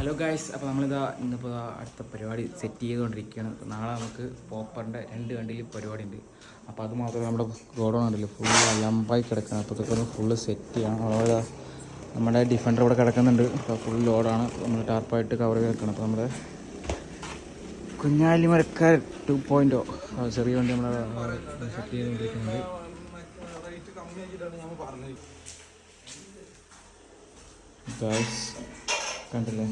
Hello guys, അപ്പോൾ നമ്മളിതാ ഇന്നിപ്പോൾ അടുത്ത പരിപാടി സെറ്റ് ചെയ്തുകൊണ്ടിരിക്കുകയാണ്. നാളെ നമുക്ക് പോപ്പറിൻ്റെ 2 വണ്ടിയിൽ പരിപാടി ഉണ്ട്. അപ്പോൾ അത് മാത്രമല്ല, നമ്മുടെ ഗോഡൗൺ ഉണ്ടല്ലോ ഫുള്ള് അലമ്പായി കിടക്കുകയാണ്. അപ്പോൾ ഇതൊക്കെ ഒന്ന് ഫുള്ള് സെറ്റ് ചെയ്യണം. അതുപോലെ നമ്മുടെ ഡിഫൻഡർ ഇവിടെ കിടക്കുന്നുണ്ട്. അപ്പോൾ ഫുൾ ലോഡാണ്, നമ്മൾ ടാർപ്പായിട്ട് കവർ ചെയ്ത് വെക്കണം. അപ്പോൾ നമ്മുടെ കുഞ്ഞാലി മരക്കാർ 2.0 ചെറിയ വണ്ടി നമ്മുടെ സെറ്റ് ചെയ്തുകൊണ്ടിരിക്കുന്നുണ്ട്. ഗായ്സ് കണ്ടില്ലേ,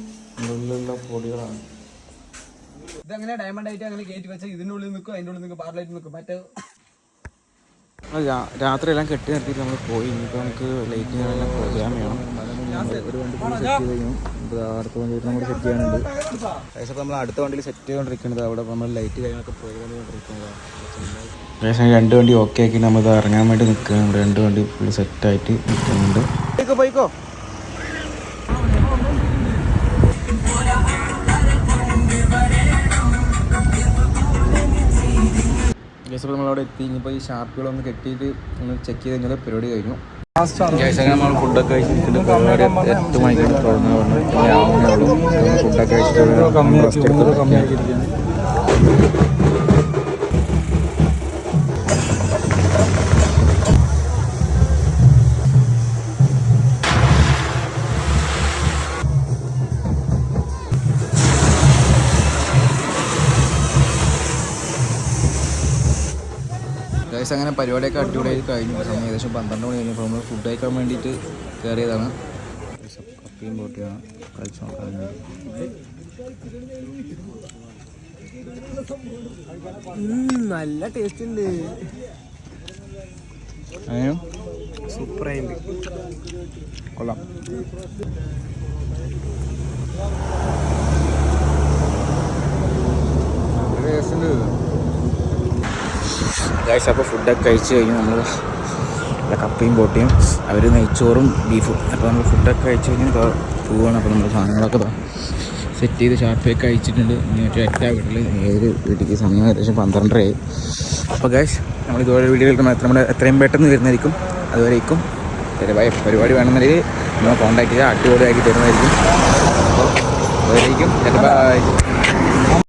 ഉള്ളിലുള്ള പൊടികളാണ്. ഇതങ്ങനെ ഡയമണ്ട് ആയിട്ട് അങ്ങനെ കയറ്റി വെച്ചാൽ ഇതിനുള്ളിൽ നിൽക്കും, അതിൻ്റെ ഉള്ളിൽ നിൽക്കും, പാർലായിട്ട് നിൽക്കും. മറ്റേ രാത്രി എല്ലാം കെട്ടി നിർത്തിയിട്ട് നമ്മൾ പോയി. ഇനിയിപ്പോൾ നമുക്ക് ലൈറ്റിങ്ങെല്ലാം പ്രോഗ്രാം ചെയ്യണം. ഒരു വണ്ടി സെറ്റ് ചെയ്ത് കഴിഞ്ഞു. ഇപ്പോൾ അടുത്ത വണ്ടി നമ്മൾ സെറ്റ് ചെയ്യാനുണ്ട്. ഏകദേശം നമ്മൾ അടുത്ത വണ്ടിയിൽ സെറ്റ് ചെയ്തുകൊണ്ടിരിക്കുന്നത്. അവിടെ നമ്മൾ ലൈറ്റ് കാര്യങ്ങളൊക്കെ പോയിക്കൊണ്ടിരിക്കുന്നത്. ഏകദേശം 2 വണ്ടി ഓക്കെ ആക്കി നമ്മൾ ഇറങ്ങാൻ വേണ്ടി നിൽക്കുകയാണ്. 2 വണ്ടി ഫുൾ സെറ്റായിട്ട് നിൽക്കുന്നുണ്ട്. പോയിക്കോ ജസ്റ്റ് നമ്മളവിടെ എത്തി. ഇനിയിപ്പോൾ ഈ ഷാർപ്പുകളൊന്ന് കെട്ടിയിട്ട് ഒന്ന് ചെക്ക് ചെയ്ത് കഴിഞ്ഞാൽ പരിപാടി കഴിഞ്ഞു. നമ്മൾ ഫുഡൊക്കെ കഴിച്ചിട്ട് പരിപാടി 8 മണിക്കാണ് തുടങ്ങുന്നത്. ഫുഡൊക്കെ കഴിച്ചിട്ട് റെസ്റ്റ് എടുത്ത് അങ്ങനെ പരിപാടിയൊക്കെ അടിപൊളിയായി കഴിഞ്ഞു. സമയം ഏകദേശം 12 മണി കഴിഞ്ഞപ്പോൾ നമ്മൾ ഫുഡ് കഴിക്കാൻ വേണ്ടിയിട്ട് കയറിയതാണ്. കപ്പിയും ബോട്ടിയാണ് കഴിച്ചു നോക്കാൻ വേണ്ടി. നല്ല ടേസ്റ്റ് ഉണ്ട്, സൂപ്പറായിട്ട് കൊള്ളാം. ടേസ്റ്റ് ഉണ്ട് ഗൈസ്. അപ്പോൾ ഫുഡൊക്കെ കഴിച്ച് കഴിഞ്ഞു. നമ്മൾ കപ്പയും ബോട്ടിയും, അവർ നെയ്ച്ചോറും ബീഫും. അപ്പോൾ നമ്മൾ ഫുഡൊക്കെ കഴിച്ച് കഴിഞ്ഞ് പോവുകയാണ്. അപ്പോൾ നമ്മൾ സാധനങ്ങളൊക്കെ സെറ്റ് ചെയ്ത് ഷാർപ്പൊക്കെ കഴിച്ചിട്ടുണ്ട്. ഇനി ഒറ്റ വീട്ടിൽ വീട്ടിലേക്ക് സമയം ഏകദേശം 12:30 ആയി. അപ്പോൾ ഗൈസ്, നമ്മൾ ഇതുപോലെ വീഡിയോ എടുക്കുമ്പോൾ നമ്മൾ എത്രയും പെട്ടെന്ന് വരുന്നതായിരിക്കും. അതുവരേക്കും പരിപാടി വേണമെന്നുണ്ടെങ്കിൽ നമ്മൾ കോൺടാക്ട് ചെയ്താൽ അടിപൊളിയാക്കി തരുന്നതായിരിക്കും. അപ്പോൾ അതുവരേക്കും